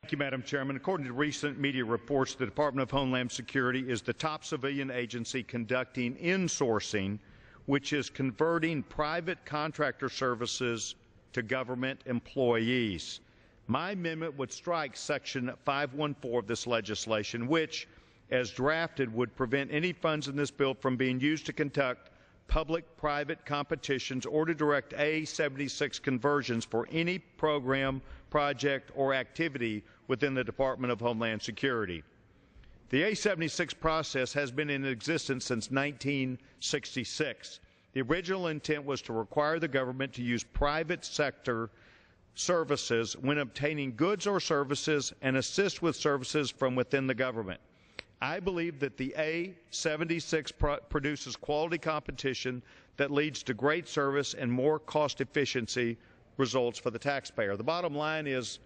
Thank you, Madam Chairman. According to recent media reports, the Department of Homeland Security is the top civilian agency conducting insourcing, which is converting private contractor services to government employees. My amendment would strike Section 514 of this legislation, which, as drafted, would prevent any funds in this bill from being used to conduct public-private competitions or to direct A-76 conversions for any program, project, or activity within the Department of Homeland Security. The A-76 process has been in existence since 1966. The original intent was to require the government to use private sector services when obtaining goods or services and assist with services from within the government. I believe that the A-76 produces quality competition that leads to great service and more cost efficiency results for the taxpayer. The bottom line is,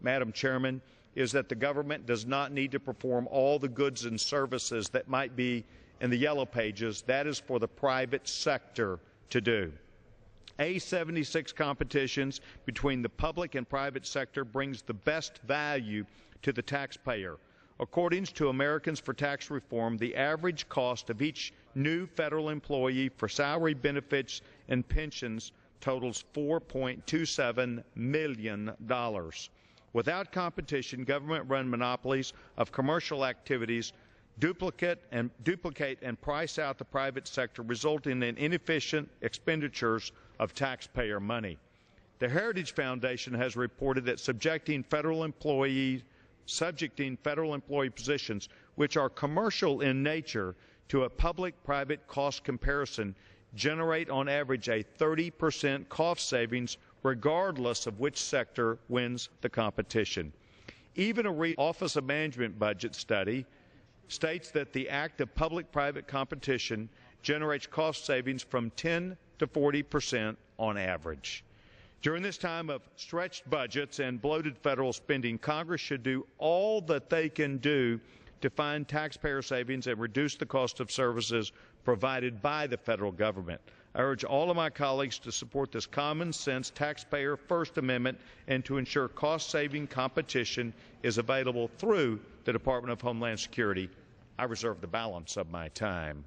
Madam Chairman, is that the government does not need to perform all the goods and services that might be in the yellow pages. That is for the private sector to do. A-76 competitions between the public and private sector brings the best value to the taxpayer. According to Americans for Tax Reform, the average cost of each new federal employee for salary, benefits, and pensions totals $4.27 million. Without competition, government-run monopolies of commercial activities duplicate and price out the private sector, resulting in inefficient expenditures of taxpayer money. The Heritage Foundation has reported that subjecting federal employee positions, which are commercial in nature, to a public-private cost comparison generate on average a 30% cost savings regardless of which sector wins the competition. Even a Office of Management budget study states that the act of public-private competition generates cost savings from 10 to 40% on average. During this time of stretched budgets and bloated federal spending, Congress should do all that they can do to find taxpayer savings and reduce the cost of services provided by the federal government. I urge all of my colleagues to support this common-sense taxpayer First Amendment and to ensure cost-saving competition is available through the Department of Homeland Security. I reserve the balance of my time.